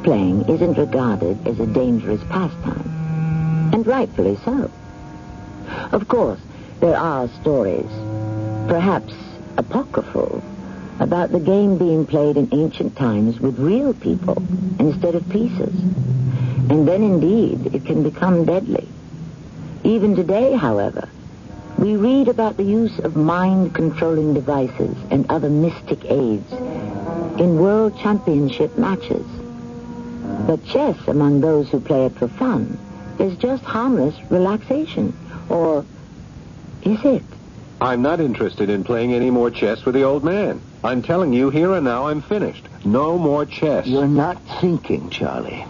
playing isn't regarded as a dangerous pastime, and rightfully so. Of course, there are stories, perhaps apocryphal, about the game being played in ancient times with real people instead of pieces. And then, indeed, it can become deadly. Even today, however, we read about the use of mind-controlling devices and other mystic aids in world championship matches. But chess, among those who play it for fun, is just harmless relaxation. Or is it? I'm not interested in playing any more chess with the old man. I'm telling you, here and now, I'm finished. No more chess. You're not thinking, Charlie.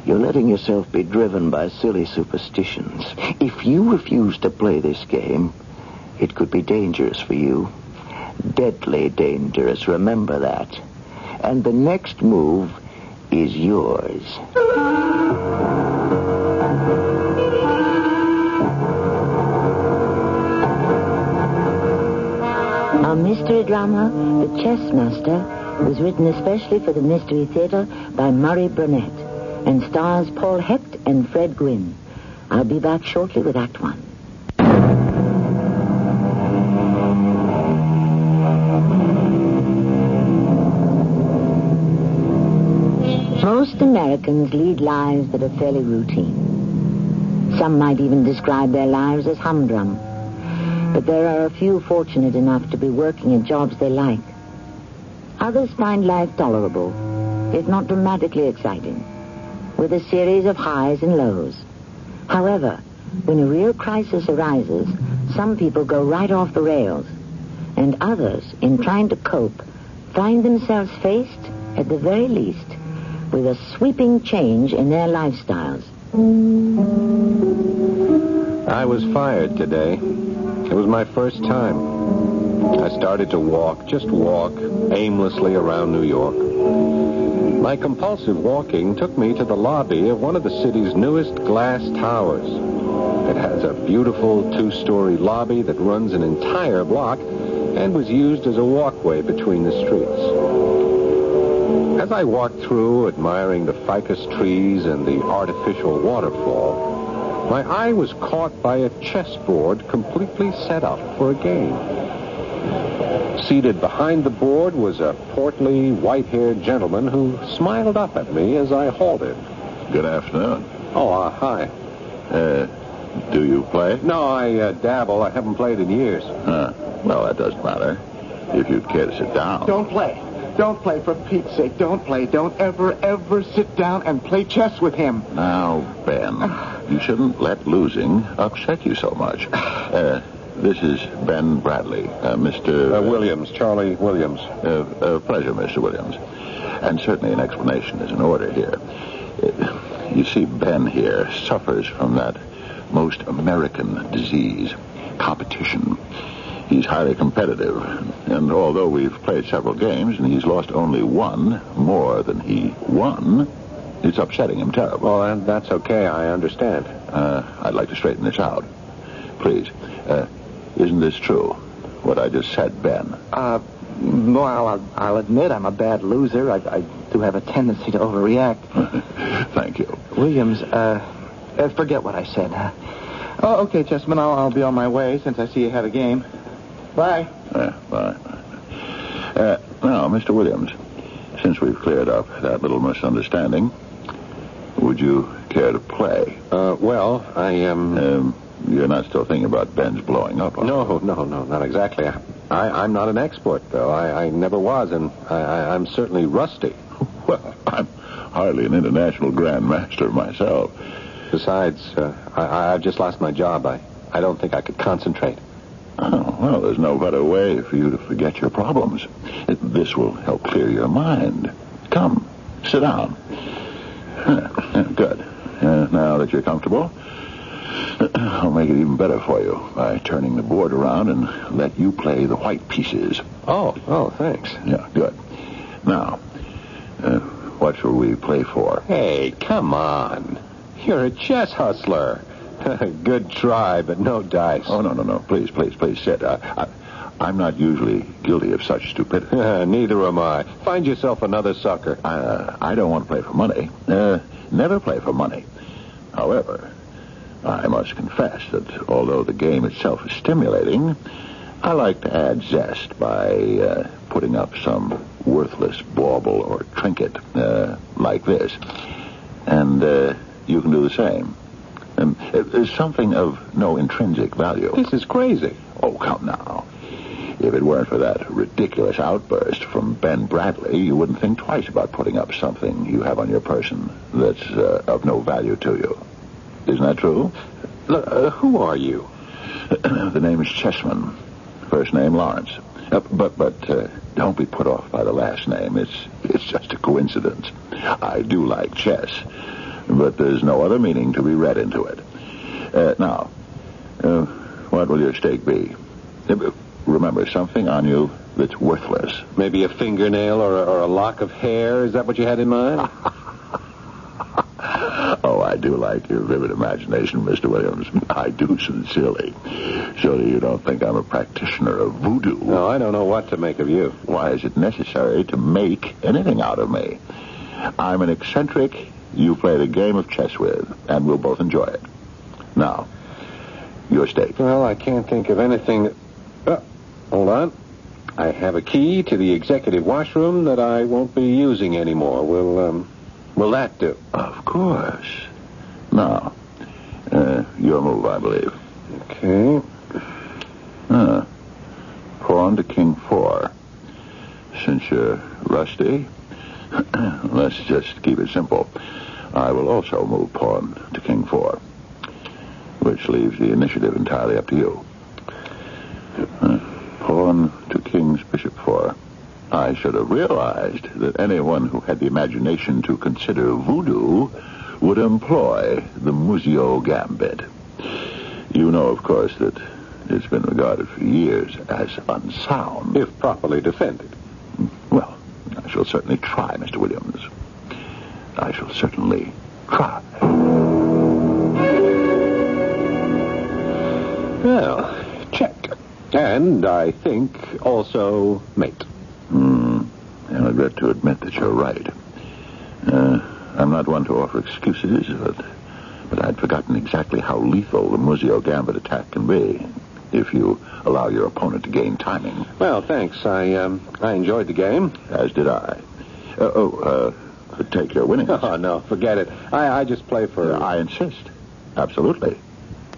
You're letting yourself be driven by silly superstitions. If you refuse to play this game, it could be dangerous for you. Deadly dangerous, remember that. And the next move is yours. Our mystery drama, The Chess Master, was written especially for the Mystery Theater by Murray Burnett and stars Paul Hecht and Fred Gwynne. I'll be back shortly with Act One. Most Americans lead lives that are fairly routine. Some might even describe their lives as humdrum. But there are a few fortunate enough to be working at jobs they like. Others find life tolerable, if not dramatically exciting, with a series of highs and lows. However, when a real crisis arises, some people go right off the rails, and others, in trying to cope, find themselves faced, at the very least, with a sweeping change in their lifestyles. I was fired today. It was my first time. I started to walk, just walk, aimlessly around New York. My compulsive walking took me to the lobby of one of the city's newest glass towers. It has a beautiful 2-story lobby that runs an entire block and was used as a walkway between the streets. As I walked through, admiring the ficus trees and the artificial waterfall, my eye was caught by a chessboard completely set up for a game. Seated behind the board was a portly, white-haired gentleman who smiled up at me as I halted. Good afternoon. Oh, hi. Do you play? No, I dabble. I haven't played in years. Well, that doesn't matter. If you'd care to sit down. Don't play. Don't play, for Pete's sake. Don't play. Don't ever sit down and play chess with him. Now, Ben, you shouldn't let losing upset you so much. This is Ben Bradley, Mr... Williams, Charlie Williams. Pleasure, Mr. Williams. And certainly an explanation is in order here. You see, Ben here suffers from that most American disease, competition. He's highly competitive, and although we've played several games and he's lost only one more than he won, it's upsetting him terribly. Well, that's okay. I understand. I'd like to straighten this out. Please. Isn't this true, what I just said, Ben? Well, I'll admit I'm a bad loser. I do have a tendency to overreact. Thank you. Williams, forget what I said. Oh, okay, Chessman, I'll be on my way since I see you have a game. Bye. Bye. Now, Mr. Williams, since we've cleared up that little misunderstanding, would you care to play? Well, I am... You're not still thinking about Ben's blowing up? No, not exactly. I'm not an expert, though. I never was, and I'm certainly rusty. Well, I'm hardly an international grandmaster myself. Besides, I've just lost my job. I don't think I could concentrate. Oh, well, there's no better way for you to forget your problems. This will help clear your mind. Come, sit down. Good. Now that you're comfortable, I'll make it even better for you by turning the board around and let you play the white pieces. Oh, thanks. Yeah, good. Now, what shall we play for? Hey, come on. You're a chess hustler. Good try, but no dice. Oh, no. Please sit. I'm not usually guilty of such stupidity. Neither am I. Find yourself another sucker. I don't want to play for money. Never play for money. However, I must confess that although the game itself is stimulating, I like to add zest by putting up some worthless bauble or trinket like this. And you can do the same. There's something of no intrinsic value. This is crazy. Oh, come now. If it weren't for that ridiculous outburst from Ben Bradley, you wouldn't think twice about putting up something you have on your person that's of no value to you. Isn't that true? Who are you? The name is Chessman. First name Lawrence. But don't be put off by the last name. It's just a coincidence. I do like chess, but there's no other meaning to be read into it. Now, what will your stake be? Remember, something on you that's worthless. Maybe a fingernail or a lock of hair? Is that what you had in mind? Oh, I do like your vivid imagination, Mr. Williams. I do sincerely. Surely you don't think I'm a practitioner of voodoo. No, I don't know what to make of you. Why is it necessary to make anything out of me? I'm an eccentric you play the game of chess with, and we'll both enjoy it. Now, your stake. Well, I can't think of anything... hold on. I have a key to the executive washroom that I won't be using anymore. Will that do? Of course. Now, your move, I believe. Okay. Pawn to king 4. Since you're rusty, let's just keep it simple. I will also move pawn to king 4, which leaves the initiative entirely up to you. Pawn to king's bishop 4. I should have realized that anyone who had the imagination to consider voodoo would employ the Muzio Gambit. You know, of course, that it's been regarded for years as unsound. If properly defended. Well, I shall certainly try, Mr. Williams. I shall certainly try. Well, check. And I think also mate. I regret to admit that you're right. I'm not one to offer excuses, but I'd forgotten exactly how lethal the Muzio Gambit attack can be if you allow your opponent to gain timing. Well, thanks. I enjoyed the game. As did I. Take your winnings. Oh, no, forget it. I just play for... I insist. Absolutely.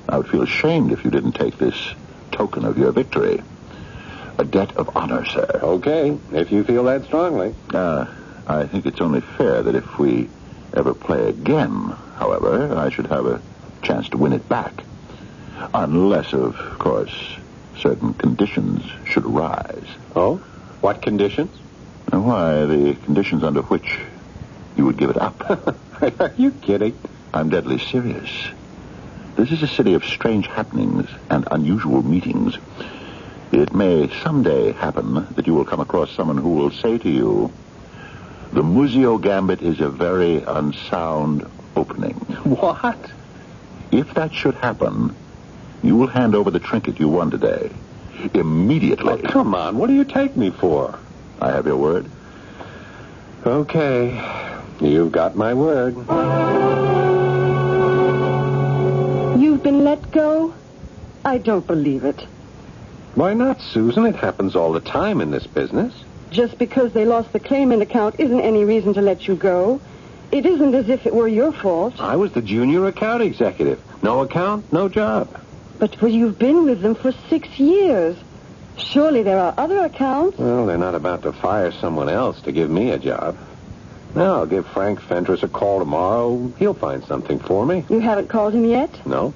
I would feel ashamed if you didn't take this token of your victory. A debt of honor, sir. Okay, if you feel that strongly. I think it's only fair that if we ever play again, however, I should have a chance to win it back. Unless, of course, certain conditions should arise. Oh? What conditions? Why, the conditions under which you would give it up. Are you kidding? I'm deadly serious. This is a city of strange happenings and unusual meetings. It may someday happen that you will come across someone who will say to you, the Muzio Gambit is a very unsound opening. What? If that should happen, you will hand over the trinket you won today. Immediately. Oh, come on. What do you take me for? I have your word. Okay. You've got my word. You've been let go? I don't believe it. Why not, Susan? It happens all the time in this business. Just because they lost the claimant account isn't any reason to let you go. It isn't as if it were your fault. I was the junior account executive. No account, no job. But you've been with them for 6 years. Surely there are other accounts. Well, they're not about to fire someone else to give me a job. Now, I'll give Frank Fentress a call tomorrow. He'll find something for me. You haven't called him yet? No.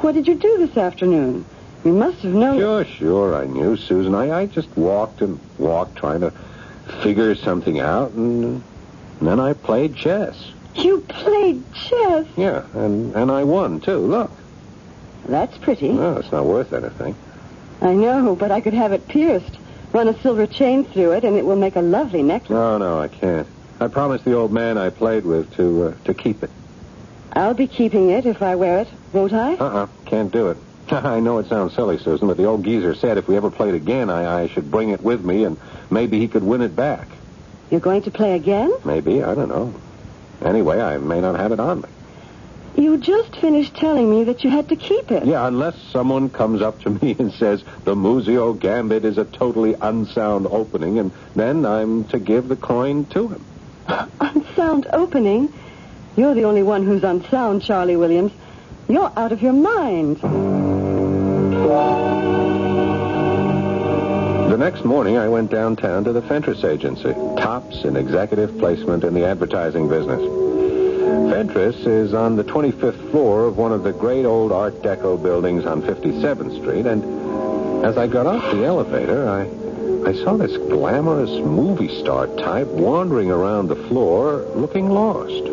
What did you do this afternoon? You must have known... Sure, I knew, Susan. I just walked and walked, trying to figure something out, and then I played chess. You played chess? Yeah, and I won, too. Look. That's pretty. No, it's not worth anything. I know, but I could have it pierced. Run a silver chain through it, and it will make a lovely necklace. No, I can't. I promised the old man I played with to keep it. I'll be keeping it if I wear it, won't I? Can't do it. I know it sounds silly, Susan, but the old geezer said if we ever played again, I should bring it with me, and maybe he could win it back. You're going to play again? Maybe, I don't know. Anyway, I may not have it on me. You just finished telling me that you had to keep it. Yeah, unless someone comes up to me and says the Muzio Gambit is a totally unsound opening, and then I'm to give the coin to him. Unsound opening? You're the only one who's unsound, Charlie Williams. You're out of your mind. The next morning, I went downtown to the Fentress Agency, tops in executive placement in the advertising business. Fentress is on the 25th floor of one of the great old Art Deco buildings on 57th Street, and as I got off the elevator, I saw this glamorous movie star type wandering around the floor, looking lost.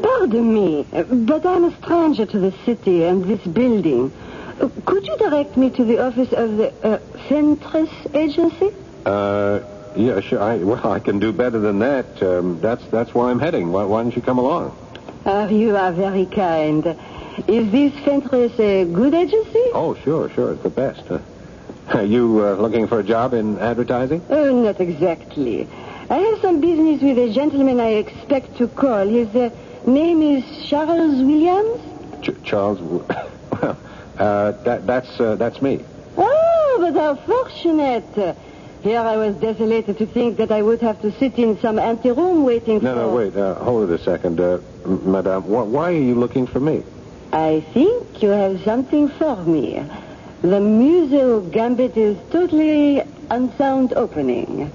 Pardon me, but I'm a stranger to the city and this building. Could you direct me to the office of the Fentress Agency? Yeah, sure. I can do better than that. That's where I'm heading. Why don't you come along? You are very kind. Is this Fentress a good agency? Oh, sure. It's the best. Are you looking for a job in advertising? Not exactly. I have some business with a gentleman I expect to call. His name is Charles Williams? Charles... Well, that's me. Oh, but how fortunate. Here I was desolated to think that I would have to sit in some anteroom waiting for... No, wait. Hold it a second. Madame, why are you looking for me? I think you have something for me. The Museo Gambit is totally unsound opening.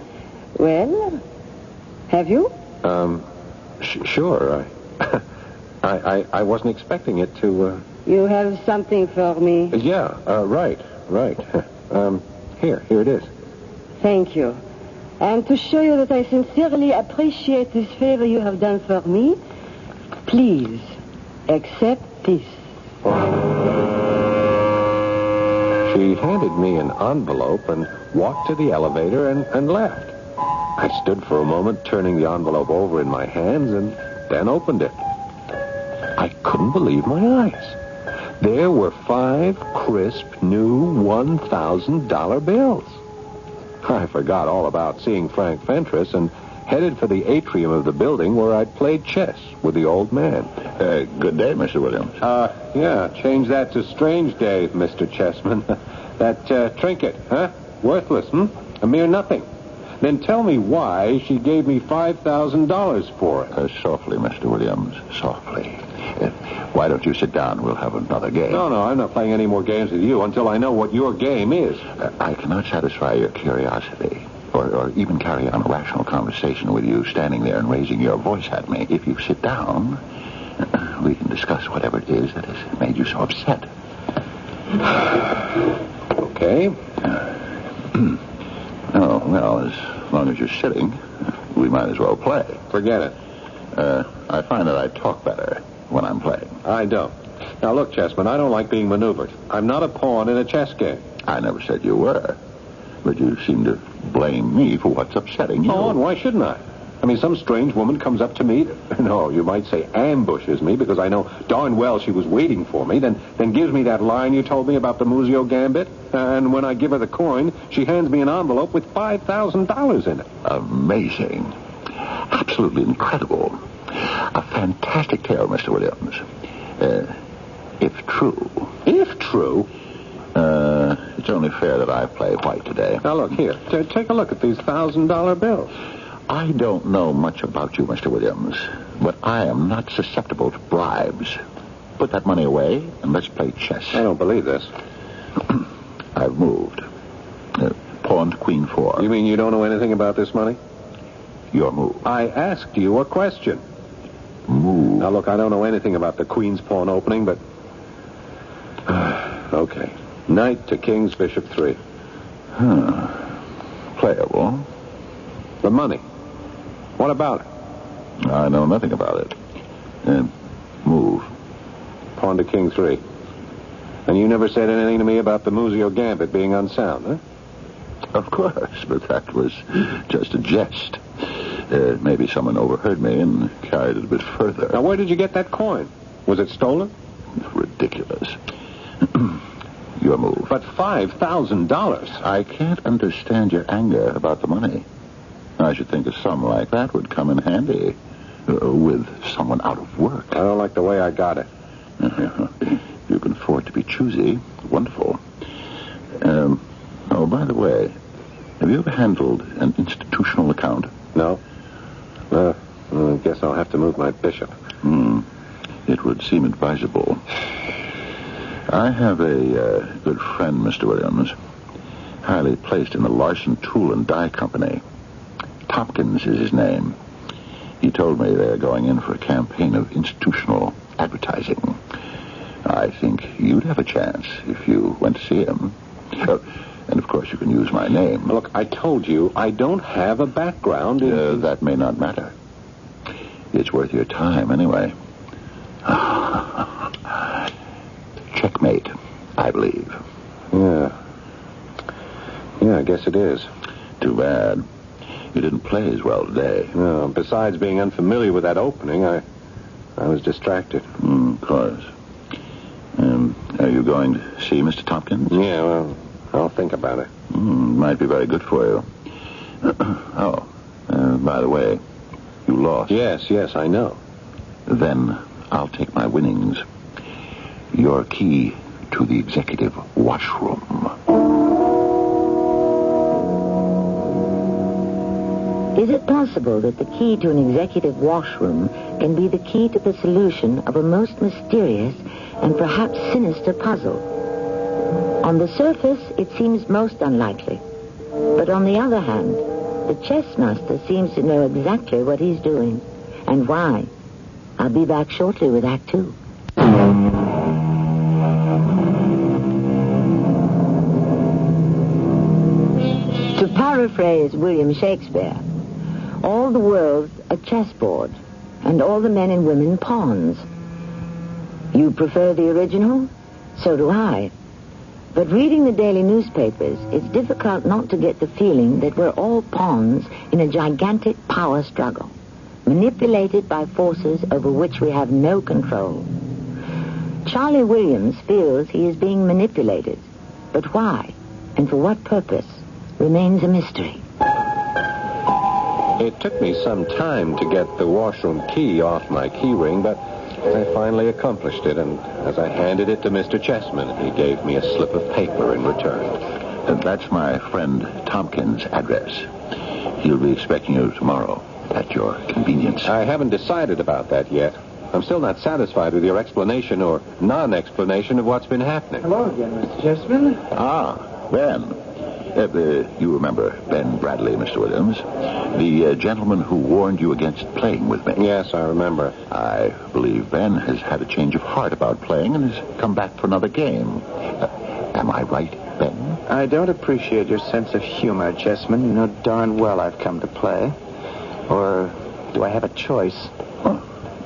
Well, have you? Sure. I wasn't expecting it to... You have something for me? Yeah, right. Here it is. Thank you. And to show you that I sincerely appreciate this favor you have done for me, please accept this. She handed me an envelope and walked to the elevator and left. I stood for a moment, turning the envelope over in my hands, and then opened it. I couldn't believe my eyes. There were 5 crisp, new $1,000 bills. I forgot all about seeing Frank Fentress and headed for the atrium of the building where I'd played chess with the old man. Good day, Mr. Williams. Yeah, change that to strange day, Mr. Chessman. That trinket, huh? Worthless, A mere nothing. Then tell me why she gave me $5,000 for it. Softly, Mr. Williams, softly. Why don't you sit down? We'll have another game. No, I'm not playing any more games with you until I know what your game is. I cannot satisfy your curiosity or even carry on a rational conversation with you standing there and raising your voice at me. If you sit down, we can discuss whatever it is that has made you so upset. Okay. Oh, well, as long as you're sitting, we might as well play. Forget it. I find that I talk better when I'm playing. I don't. Now, look, Chessman, I don't like being maneuvered. I'm not a pawn in a chess game. I never said you were. But you seem to blame me for what's upsetting you. Oh, and why shouldn't I? I mean, some strange woman comes up to me, no, you might say ambushes me, because I know darn well she was waiting for me, then gives me that line you told me about the Muzio Gambit, and when I give her the coin, she hands me an envelope with $5,000 in it. Amazing. Absolutely incredible. A fantastic tale, Mr. Williams. If true. If true? It's only fair that I play white today. Now, look, here. Take a look at these $1,000 bills. I don't know much about you, Mr. Williams, but I am not susceptible to bribes. Put that money away, and let's play chess. I don't believe this. I've moved. Pawn to Queen 4. You mean you don't know anything about this money? Your move. I asked you a question. Move. Now, look, I don't know anything about the Queen's pawn opening, but... Okay. Knight to King's Bishop 3. Playable. The money. What about it? I know nothing about it. Move. Pawn to King 3. And you never said anything to me about the Muzio Gambit being unsound, huh? Of course, but that was just a jest. Maybe someone overheard me and carried it a bit further. Now, where did you get that coin? Was it stolen? Ridiculous. Your move. But $5,000. I can't understand your anger about the money. I should think a sum like that would come in handy with someone out of work. I don't like the way I got it. You can afford to be choosy. Wonderful. Oh, by the way, have you ever handled an institutional account? No. I guess I'll have to move my bishop. It would seem advisable. I have a good friend, Mr. Williams, highly placed in the Larson Tool and Die Company. Tompkins is his name. He told me they're going in for a campaign of institutional advertising. I think you'd have a chance if you went to see him. And, of course, you can use my name. Look, I told you I don't have a background in... That may not matter. It's worth your time, anyway. Checkmate, I believe. Yeah, I guess it is. Too bad. You didn't play as well today. No, besides being unfamiliar with that opening, I was distracted. Of course. Are you going to see Mr. Tompkins? Yeah, well, I'll think about it. Might be very good for you. By the way, you lost. Yes, I know. Then I'll take my winnings. Your key to the executive washroom. Is it possible that the key to an executive washroom can be the key to the solution of a most mysterious and perhaps sinister puzzle? On the surface, it seems most unlikely. But on the other hand, the chess master seems to know exactly what he's doing and why. I'll be back shortly with Act 2. To paraphrase William Shakespeare, all the world's a chessboard, and all the men and women pawns. You prefer the original? So do I. But reading the daily newspapers, it's difficult not to get the feeling that we're all pawns in a gigantic power struggle, manipulated by forces over which we have no control. Charlie Williams feels he is being manipulated, but why and for what purpose remains a mystery. It took me some time to get the washroom key off my key ring, but I finally accomplished it, and as I handed it to Mr. Chessman, he gave me a slip of paper in return. That's my friend Tompkins' address. He'll be expecting you tomorrow at your convenience. I haven't decided about that yet. I'm still not satisfied with your explanation or non-explanation of what's been happening. Hello again, Mr. Chessman. Ben. You remember Ben Bradley, Mr. Williams, the gentleman who warned you against playing with me. Yes, I remember. I believe Ben has had a change of heart about playing and has come back for another game. Am I right, Ben? I don't appreciate your sense of humor, Chessman. You know darn well I've come to play. Or do I have a choice?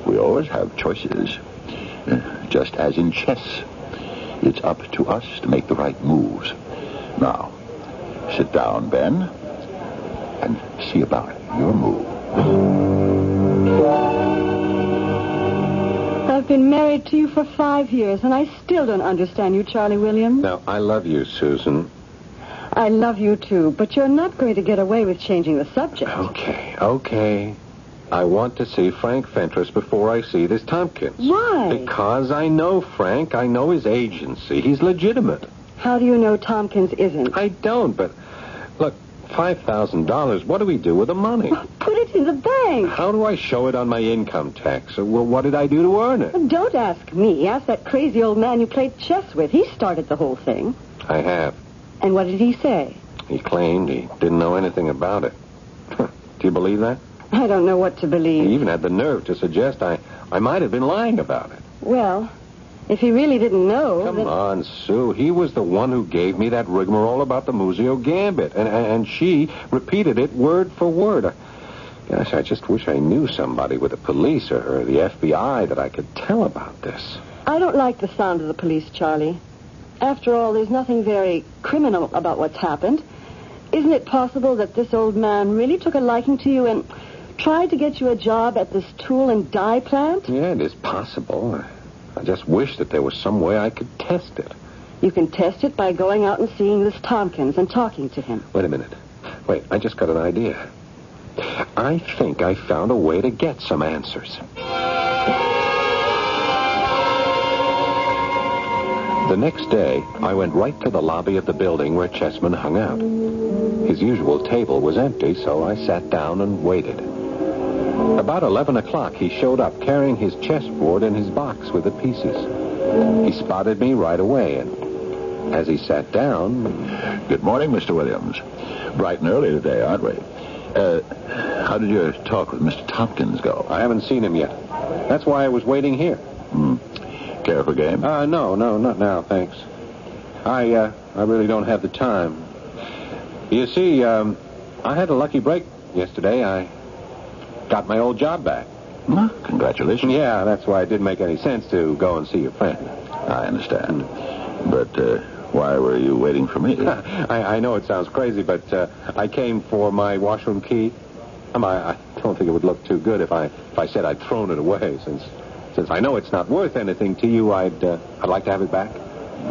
We always have choices. Just as in chess. It's up to us to make the right moves. Now, sit down, Ben, and see about your move. I've been married to you for 5 years, and I still don't understand you, Charlie Williams. Now, I love you, Susan. I love you, too, but you're not going to get away with changing the subject. Okay. I want to see Frank Fentress before I see this Tompkins. Why? Because I know Frank. I know his agency. He's legitimate. How do you know Tompkins isn't? I don't, but look, $5,000, what do we do with the money? Put it in the bank. How do I show it on my income tax? Well, what did I do to earn it? Don't ask me. Ask that crazy old man you played chess with. He started the whole thing. I have. And what did he say? He claimed he didn't know anything about it. Do you believe that? I don't know what to believe. He even had the nerve to suggest I might have been lying about it. Well, if he really didn't know... Come on, Sue. He was the one who gave me that rigmarole about the Muzio Gambit, and she repeated it word for word. Gosh, I just wish I knew somebody with the police or the FBI that I could tell about this. I don't like the sound of the police, Charlie. After all, there's nothing very criminal about what's happened. Isn't it possible that this old man really took a liking to you and tried to get you a job at this tool and die plant? Yeah, it is possible. I just wish that there was some way I could test it. You can test it by going out and seeing this Tompkins and talking to him. Wait a minute. Wait, I just got an idea. I think I found a way to get some answers. The next day, I went right to the lobby of the building where Chessman hung out. His usual table was empty, so I sat down and waited. About 11 o'clock, he showed up carrying his chessboard and his box with the pieces. He spotted me right away, and as he sat down... Good morning, Mr. Williams. Bright and early today, aren't we? How did your talk with Mr. Tompkins go? I haven't seen him yet. That's why I was waiting here. Care for a game? No, not now, thanks. I really don't have the time. You see, I had a lucky break yesterday. I got my old job back. Congratulations. Yeah, that's why it didn't make any sense to go and see your friend. I understand. But why were you waiting for me? I know it sounds crazy, but I came for my washroom key. I don't think it would look too good if I said I'd thrown it away. Since I know it's not worth anything to you, I'd like to have it back.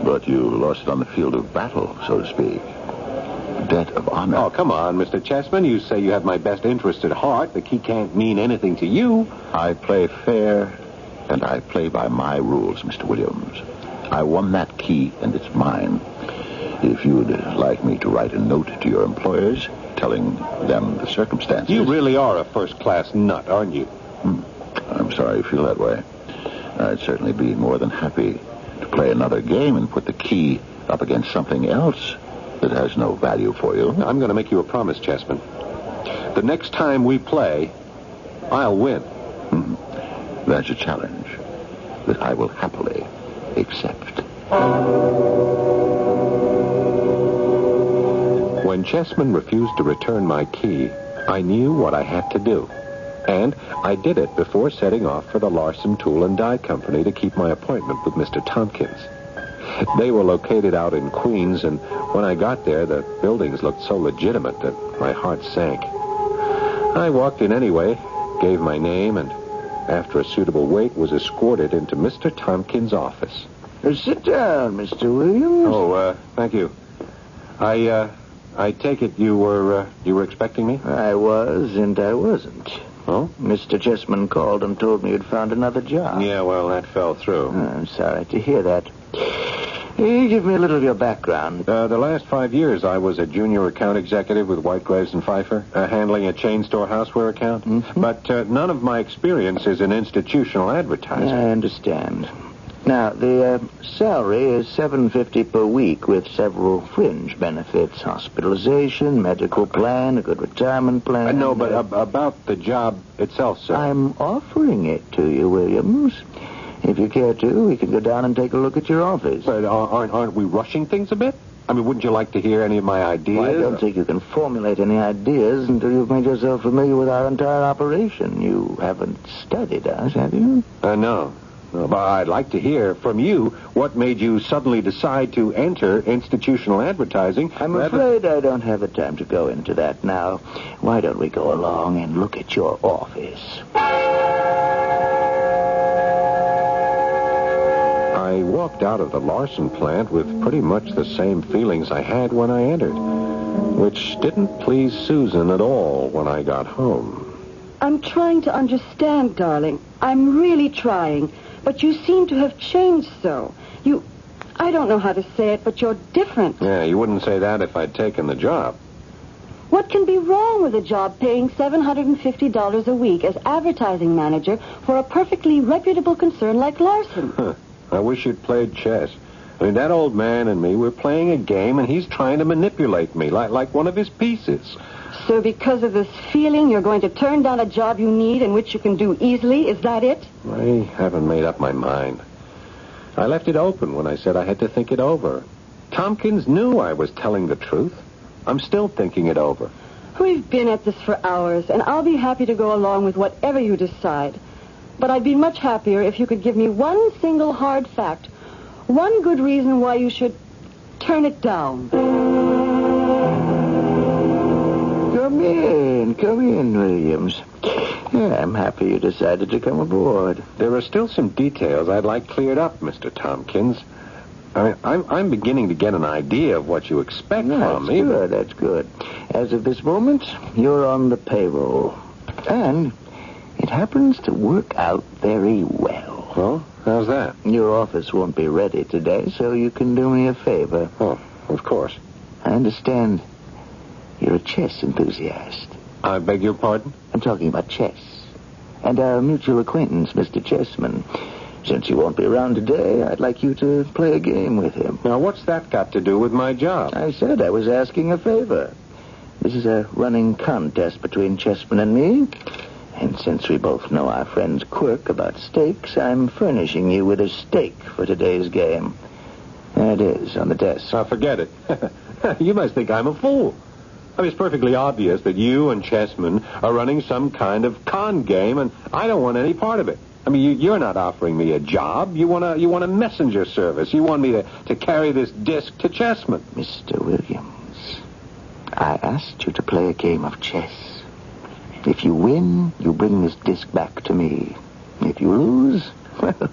But you lost it on the field of battle, so to speak. Debt of honor. Oh, come on, Mr. Chessman. You say you have my best interest at heart. The key can't mean anything to you. I play fair, and I play by my rules, Mr. Williams. I won that key, and it's mine. If you'd like me to write a note to your employers, telling them the circumstances... You really are a first-class nut, aren't you? I'm sorry you feel that way. I'd certainly be more than happy to play another game and put the key up against something else that has no value for you. I'm going to make you a promise, Chessman. The next time we play, I'll win. That's a challenge that I will happily accept. When Chessman refused to return my key, I knew what I had to do. And I did it before setting off for the Larson Tool and Die Company to keep my appointment with Mr. Tompkins. They were located out in Queens, and when I got there, the buildings looked so legitimate that my heart sank. I walked in anyway, gave my name, and after a suitable wait, was escorted into Mr. Tompkins' office. Sit down, Mr. Williams. Oh, thank you. I take it you were expecting me? I was, and I wasn't. Oh? Mr. Chessman called and told me you'd found another job. Yeah, well, that fell through. I'm sorry to hear that. You give me a little of your background. The last 5 years, I was a junior account executive with White, Graves, and Pfeiffer, handling a chain store houseware account. But none of my experience is in institutional advertising. I understand. Now, the salary is $7.50 per week with several fringe benefits: hospitalization, medical plan, a good retirement plan. No, but about the job itself, sir. I'm offering it to you, Williams. If you care to, we can go down and take a look at your office. But aren't we rushing things a bit? I mean, wouldn't you like to hear any of my ideas? Well, I don't think you can formulate any ideas until you've made yourself familiar with our entire operation. You haven't studied us, have you? No. But I'd like to hear from you what made you suddenly decide to enter institutional advertising. I'm afraid I don't have the time to go into that now. Why don't we go along and look at your office? I walked out of the Larson plant with pretty much the same feelings I had when I entered, which didn't please Susan at all when I got home. I'm trying to understand, darling. I'm really trying. But you seem to have changed so. I don't know how to say it, but you're different. Yeah, you wouldn't say that if I'd taken the job. What can be wrong with a job paying $750 a week as advertising manager for a perfectly reputable concern like Larson? I wish you'd played chess. I mean, that old man and me, we're playing a game, and he's trying to manipulate me like one of his pieces. So because of this feeling, you're going to turn down a job you need and which you can do easily? Is that it? I haven't made up my mind. I left it open when I said I had to think it over. Tompkins knew I was telling the truth. I'm still thinking it over. We've been at this for hours, and I'll be happy to go along with whatever you decide. But I'd be much happier if you could give me one single hard fact, one good reason why you should turn it down. Come in, Williams. Yeah, I'm happy you decided to come aboard. There are still some details I'd like cleared up, Mr. Tompkins. I'm beginning to get an idea of what you expect from me. That's good. As of this moment, you're on the payroll. And it happens to work out very well. Well, how's that? Your office won't be ready today, so you can do me a favor. Oh, of course. I understand you're a chess enthusiast. I beg your pardon? I'm talking about chess. And our mutual acquaintance, Mr. Chessman. Since you won't be around today, I'd like you to play a game with him. Now, what's that got to do with my job? I said I was asking a favor. This is a running contest between Chessman and me. And since we both know our friend's quirk about steaks, I'm furnishing you with a steak for today's game. There it is, on the desk. Now, forget it. You must think I'm a fool. I mean, it's perfectly obvious that you and Chessman are running some kind of con game, and I don't want any part of it. I mean, you're not offering me a job. You want a messenger service. You want me to carry this disc to Chessman. Mr. Williams, I asked you to play a game of chess. If you win, you bring this disc back to me. If you lose, well,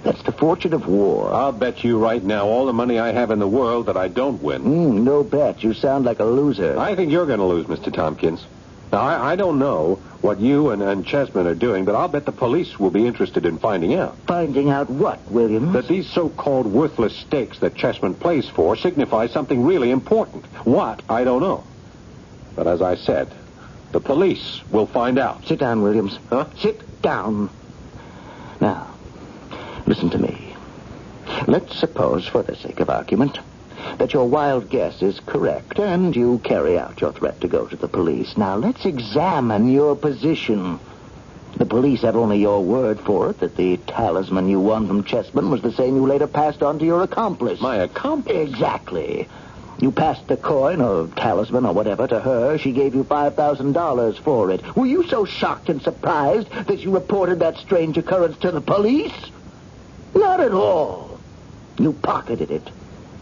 that's the fortune of war. I'll bet you right now all the money I have in the world that I don't win. No bet. You sound like a loser. I think you're going to lose, Mr. Tompkins. Now, I don't know what you and Chessman are doing, but I'll bet the police will be interested in finding out. Finding out what, Williams? That these so-called worthless stakes that Chessman plays for signify something really important. What, I don't know. But as I said, the police will find out. Sit down, Williams. Huh? Sit down. Now, listen to me. Let's suppose, for the sake of argument, that your wild guess is correct, and you carry out your threat to go to the police. Now, let's examine your position. The police have only your word for it that the talisman you won from Chessman was the same you later passed on to your accomplice. My accomplice? Exactly. You passed the coin or talisman or whatever to her. She gave you $5,000 for it. Were you so shocked and surprised that you reported that strange occurrence to the police? Not at all. You pocketed it.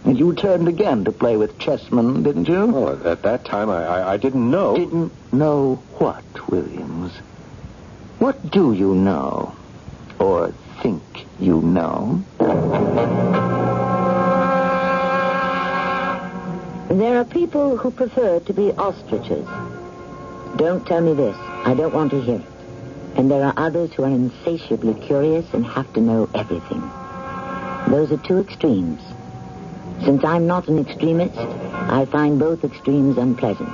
And you turned again to play with Chessman, didn't you? Well, at that time, I didn't know. Didn't know what, Williams? What do you know? Or think you know? There are people who prefer to be ostriches. Don't tell me this. I don't want to hear it. And there are others who are insatiably curious and have to know everything. Those are two extremes. Since I'm not an extremist, I find both extremes unpleasant.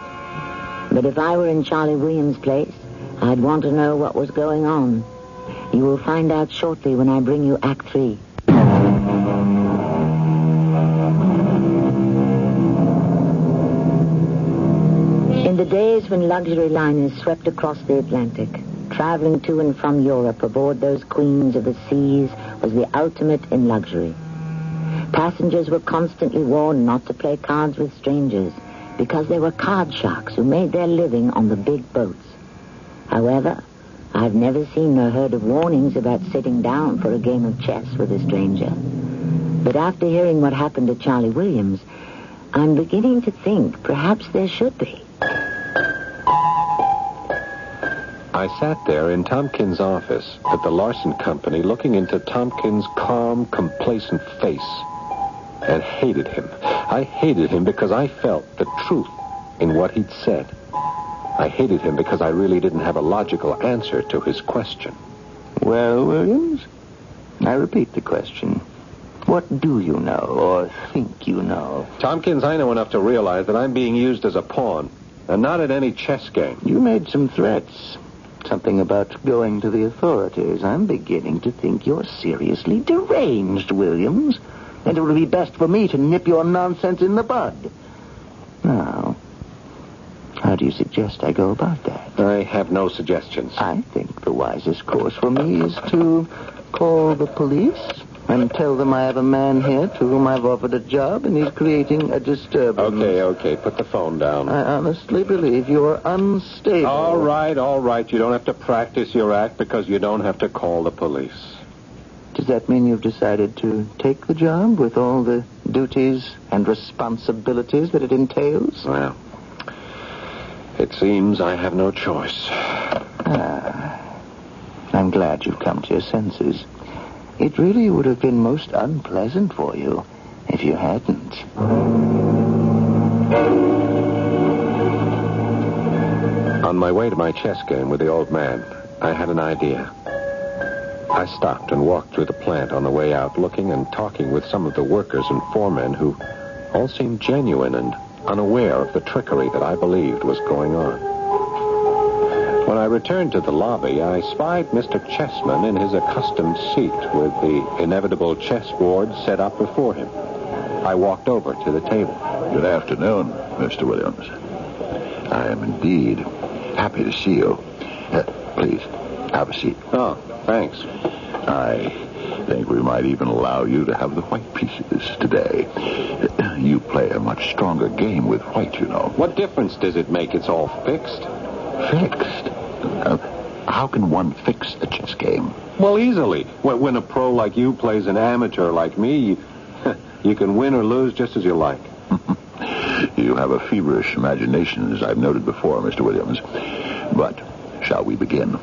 But if I were in Charlie Williams' place, I'd want to know what was going on. You will find out shortly when I bring you Act 3. In the days when luxury liners swept across the Atlantic, traveling to and from Europe aboard those queens of the seas was the ultimate in luxury. Passengers were constantly warned not to play cards with strangers because they were card sharks who made their living on the big boats. However, I've never seen or heard of warnings about sitting down for a game of chess with a stranger. But after hearing what happened to Charlie Williams, I'm beginning to think perhaps there should be. I sat there in Tompkins' office at the Larson Company looking into Tompkins' calm, complacent face and hated him. I hated him because I felt the truth in what he'd said. I hated him because I really didn't have a logical answer to his question. Well, Williams, I repeat the question. What do you know or think you know? Tompkins, I know enough to realize that I'm being used as a pawn, and not at any chess game. You made some threats. Something about going to the authorities. I'm beginning to think you're seriously deranged, Williams. And it would be best for me to nip your nonsense in the bud. Now, how do you suggest I go about that? I have no suggestions. I think the wisest course for me is to call the police and tell them I have a man here to whom I've offered a job and he's creating a disturbance. Okay. Put the phone down. I honestly believe you're unstable. All right. You don't have to practice your act because you don't have to call the police. Does that mean you've decided to take the job with all the duties and responsibilities that it entails? Well, it seems I have no choice. I'm glad you've come to your senses. It really would have been most unpleasant for you if you hadn't. On my way to my chess game with the old man, I had an idea. I stopped and walked through the plant on the way out, looking and talking with some of the workers and foremen who all seemed genuine and unaware of the trickery that I believed was going on. When I returned to the lobby, I spied Mr. Chessman in his accustomed seat with the inevitable chessboard set up before him. I walked over to the table. Good afternoon, Mr. Williams. I am indeed happy to see you. Please, have a seat. Oh, thanks. I think we might even allow you to have the white pieces today. You play a much stronger game with white, you know. What difference does it make? It's all fixed. Fixed? How can one fix a chess game? Well, easily. When a pro like you plays an amateur like me, you can win or lose just as you like. You have a feverish imagination, as I've noted before, Mr. Williams. But shall we begin?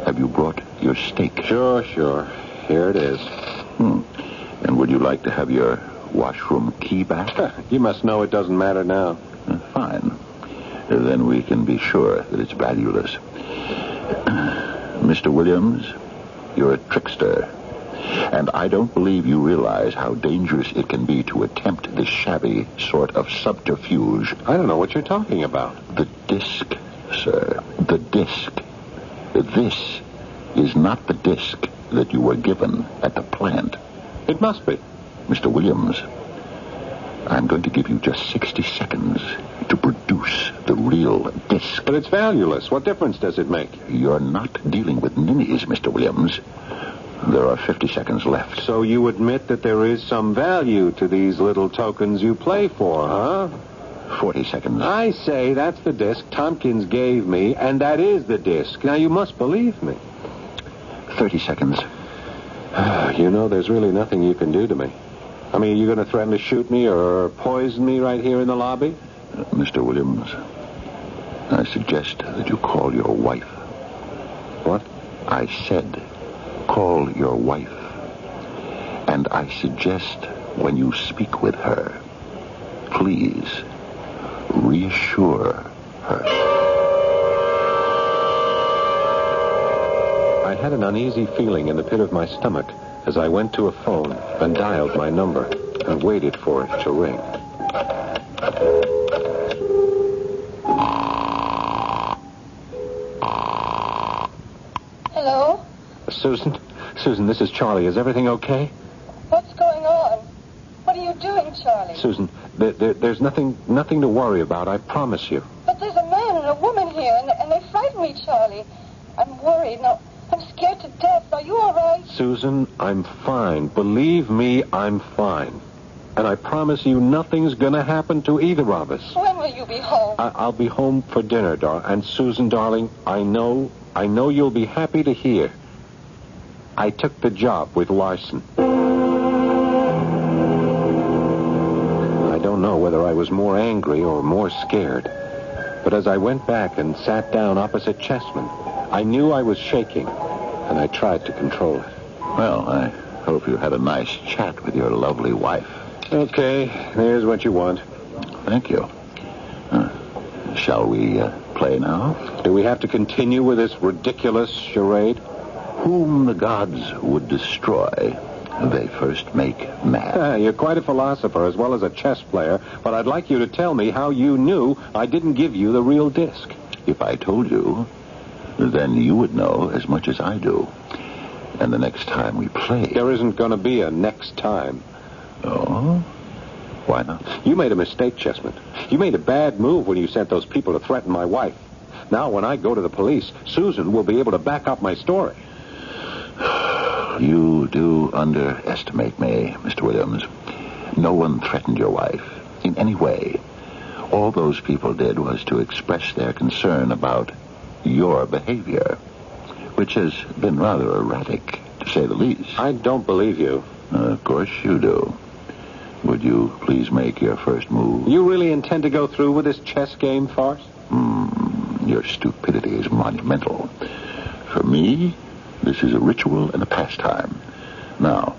Have you brought your steak? Sure. Here it is. And would you like to have your washroom key back? You must know it doesn't matter now. Fine. Then we can be sure that it's valueless. Mr. Williams, you're a trickster. And I don't believe you realize how dangerous it can be to attempt this shabby sort of subterfuge. I don't know what you're talking about. The disc, sir. The disc. This is not the disc that you were given at the plant. It must be. Mr. Williams, I'm going to give you just 60 seconds to produce the real disc. But it's valueless. What difference does it make? You're not dealing with ninnies, Mr. Williams. There are 50 seconds left. So you admit that there is some value to these little tokens you play for, huh? 40 seconds. I say that's the disc Tompkins gave me, and that is the disc. Now, you must believe me. 30 seconds. You know, there's really nothing you can do to me. I mean, are you going to threaten to shoot me or poison me right here in the lobby? Mr. Williams, I suggest that you call your wife. What? I said, call your wife. And I suggest when you speak with her, please reassure her. I had an uneasy feeling in the pit of my stomach as I went to a phone and dialed my number and waited for it to ring. Hello? Susan, this is Charlie. Is everything okay? What's going on? What are you doing, Charlie? Susan, there's nothing to worry about, I promise you. But there's a man and a woman here, and they frighten me, Charlie. I'm worried. Now, I'm scared to death. Are you all right? Susan, I'm fine. Believe me, I'm fine. And I promise you nothing's going to happen to either of us. When will you be home? I'll be home for dinner, And Susan, darling, I know you'll be happy to hear. I took the job with Larson. I don't know whether I was more angry or more scared. But as I went back and sat down opposite Chessman, I knew I was shaking, and I tried to control it. Well, I hope you had a nice chat with your lovely wife. Okay, here's what you want. Thank you. Shall we play now? Do we have to continue with this ridiculous charade? Whom the gods would destroy, they first make mad. You're quite a philosopher as well as a chess player, but I'd like you to tell me how you knew I didn't give you the real disc. If I told you, then you would know as much as I do. And the next time we play... There isn't going to be a next time. Oh? Why not? You made a mistake, Chessman. You made a bad move when you sent those people to threaten my wife. Now, when I go to the police, Susan will be able to back up my story. You do underestimate me, Mr. Williams. No one threatened your wife in any way. All those people did was to express their concern about your behavior, which has been rather erratic, to say the least. I don't believe you. Of course you do. Would you please make your first move? You really intend to go through with this chess game farce? Your stupidity is monumental. For me, this is a ritual and a pastime. Now,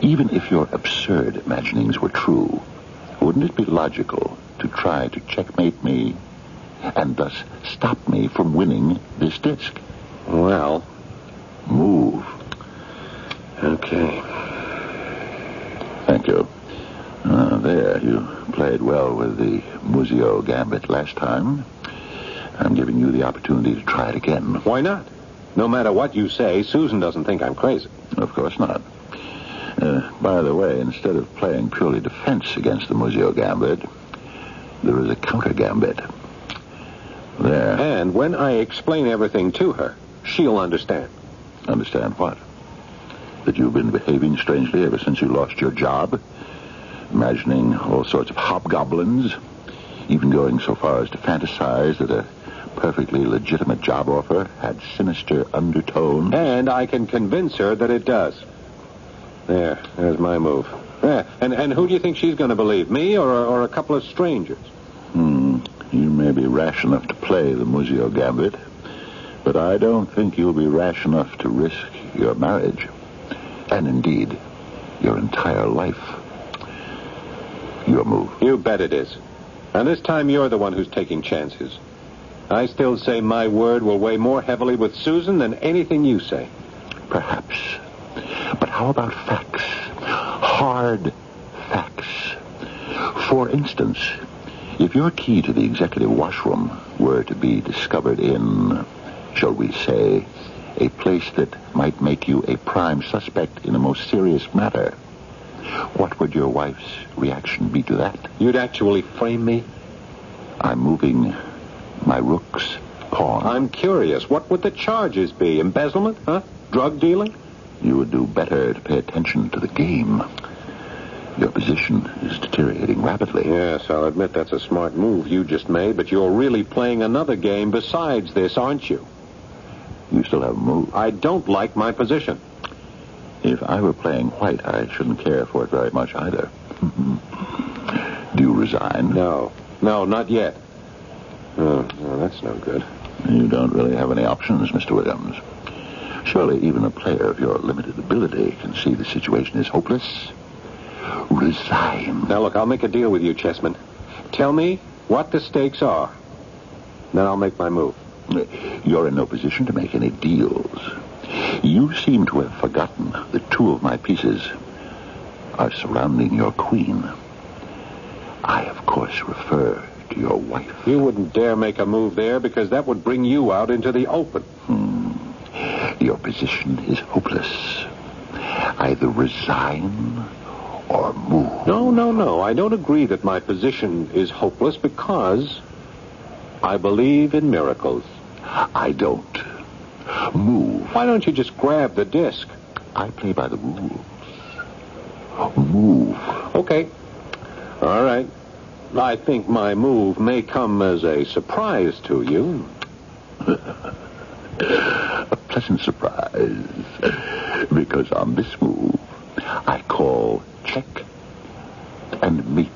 Even if your absurd imaginings were true, wouldn't it be logical to try to checkmate me and thus stop me from winning this disc? Well, Move. okay. Thank you. There, you played well with the Muzio Gambit last time. I'm giving you the opportunity to try it again. Why not? No matter what you say, Susan doesn't think I'm crazy. Of course not. By the way, instead of playing purely defense against the Muzio Gambit, there is a counter gambit. There. And when I explain everything to her, she'll understand. Understand what? That you've been behaving strangely ever since you lost your job? Imagining all sorts of hobgoblins? Even going so far as to fantasize that a perfectly legitimate job offer had sinister undertones? And I can convince her that it does. There's my move. Yeah. And who do you think she's going to believe, me or a couple of strangers? You may be rash enough to play the Muzio Gambit, but I don't think you'll be rash enough to risk your marriage. And indeed, your entire life. Your move. You bet it is. And this time you're the one who's taking chances. I still say my word will weigh more heavily with Susan than anything you say. Perhaps. But how about facts? Hard facts. For instance, if your key to the executive washroom were to be discovered in, shall we say, a place that might make you a prime suspect in a most serious matter, what would your wife's reaction be to that? You'd actually frame me? I'm moving my rook's pawn. I'm curious. What would the charges be? Embezzlement? Huh? Drug dealing? You would do better to pay attention to the game. Your position is deteriorating rapidly. Yes, I'll admit that's a smart move you just made, but you're really playing another game besides this, aren't you? You still haven't moved. I don't like my position. If I were playing white, I shouldn't care for it very much either. Do you resign? No, not yet. Oh, that's no good. You don't really have any options, Mr. Williams. Surely even a player of your limited ability can see the situation is hopeless. Resign. Now, look, I'll make a deal with you, Chessman. Tell me what the stakes are. Then I'll make my move. You're in no position to make any deals. You seem to have forgotten that two of my pieces are surrounding your queen. I, of course, refer to your wife. You wouldn't dare make a move there because that would bring you out into the open. Your position is hopeless. Either resign or move. No. I don't agree that my position is hopeless because I believe in miracles. I don't. Move. Why don't you just grab the disc? I play by the rules. Move. Okay. All right. I think my move may come as a surprise to you. A pleasant surprise. Because on this move, I call check and mate.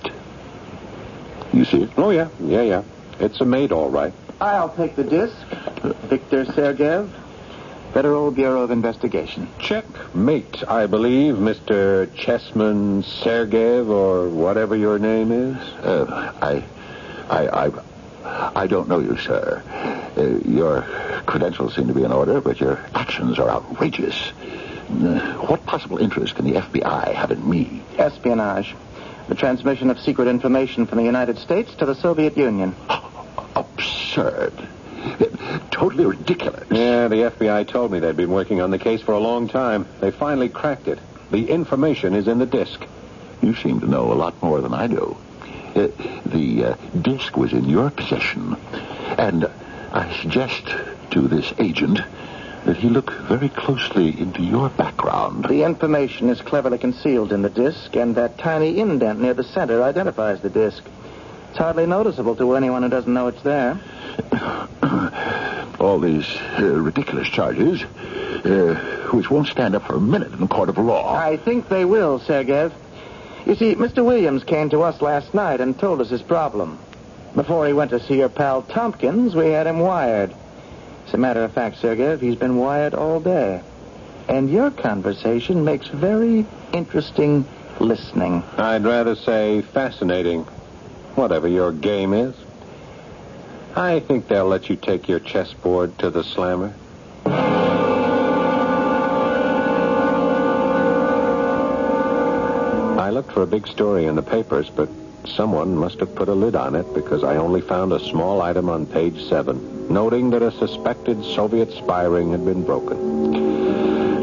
You see it? Oh, yeah. It's a mate, all right. I'll take the disc. Victor Sergeyev, Federal Bureau of Investigation. Checkmate, I believe, Mr. Chessman Sergeyev, or whatever your name is. I don't know you, sir. Your credentials seem to be in order, but your actions are outrageous. What possible interest can the FBI have in me? Espionage. The transmission of secret information from the United States to the Soviet Union. Absurd. Totally ridiculous. Yeah, the FBI told me they'd been working on the case for a long time. They finally cracked it. The information is in the disc. You seem to know a lot more than I do. The disc was in your possession, and I suggest to this agent that he look very closely into your background. The information is cleverly concealed in the disc, and that tiny indent near the center identifies the disc. It's hardly noticeable to anyone who doesn't know it's there. All these ridiculous charges, which won't stand up for a minute in a court of law. I think they will, Sergeyev. You see, Mr. Williams came to us last night and told us his problem. Before he went to see your pal Tompkins, we had him wired. As a matter of fact, Sergeyev, he's been wired all day. And your conversation makes very interesting listening. I'd rather say fascinating, whatever your game is. I think they'll let you take your chessboard to the slammer. I looked for a big story in the papers, but someone must have put a lid on it because I only found a small item on page 7, noting that a suspected Soviet spy ring had been broken.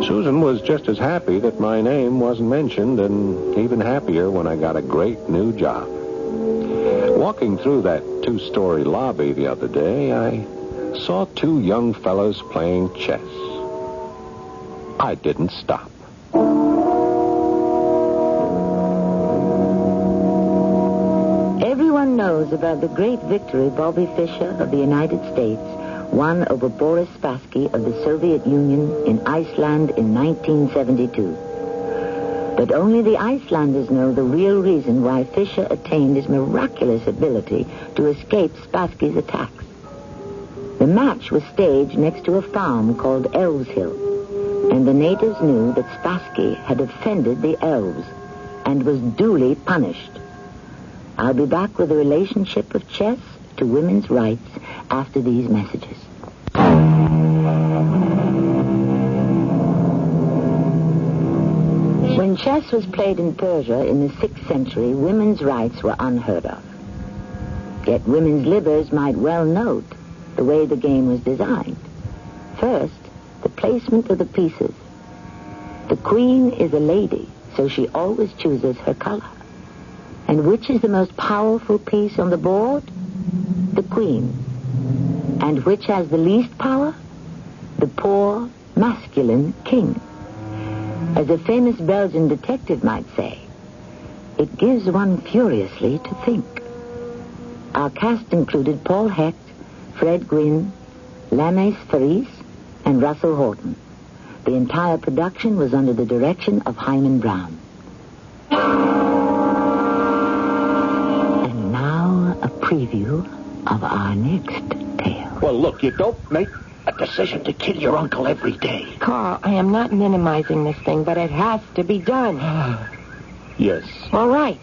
Susan was just as happy that my name wasn't mentioned, and even happier when I got a great new job. Walking through that 2-story lobby the other day, I saw 2 young fellows playing chess. I didn't stop. Everyone knows about the great victory Bobby Fischer of the United States won over Boris Spassky of the Soviet Union in Iceland in 1972. But only the Icelanders know the real reason why Fischer attained his miraculous ability to escape Spassky's attacks. The match was staged next to a farm called Elves Hill, and the natives knew that Spassky had offended the elves and was duly punished. I'll be back with the relationship of chess to women's rights after these messages. When chess was played in Persia in the 6th century, women's rights were unheard of. Yet women's livers might well note the way the game was designed. First, the placement of the pieces. The queen is a lady, so she always chooses her color. And which is the most powerful piece on the board? The queen. And which has the least power? The poor, masculine king. As a famous Belgian detective might say, it gives one furiously to think. Our cast included Paul Hecht, Fred Gwynne, Lames Faris, and Russell Horton. The entire production was under the direction of Hyman Brown. And now a preview of our next tale. Well, look, you don't make a decision to kill your uncle every day. Carl, I am not minimizing this thing, but it has to be done. Yes. All right.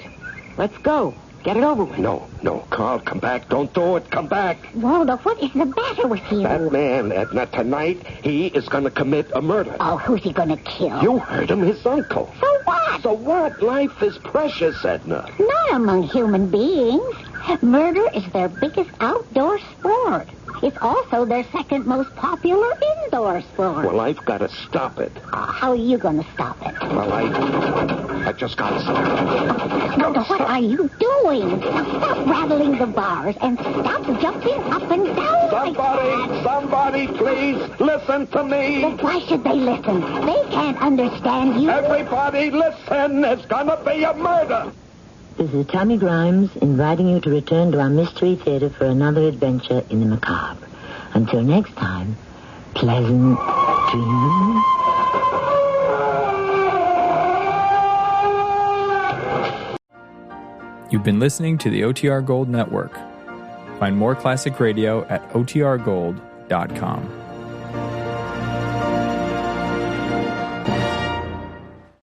Let's go. Get it over with. No, Carl, come back. Don't do it. Come back. Waldo, what is the matter with you? That man, Edna, tonight, he is going to commit a murder. Oh, who's he going to kill? You heard him, his uncle. So what? So what? Life is precious, Edna. Not among human beings. Murder is their biggest outdoor sport. It's also their second most popular indoor sport. Well, I've got to stop it. How are you going to stop it? Well, I just got to stop it. Waldo, what are you doing? Stop rattling the bars and stop jumping up and down like that. Somebody, please listen to me. But why should they listen? They can't understand you. Everybody listen. There's going to be a murder. This is Tammy Grimes inviting you to return to our Mystery Theater for another adventure in the macabre. Until next time, pleasant dreams. You've been listening to the OTR Gold Network. Find more classic radio at otrgold.com.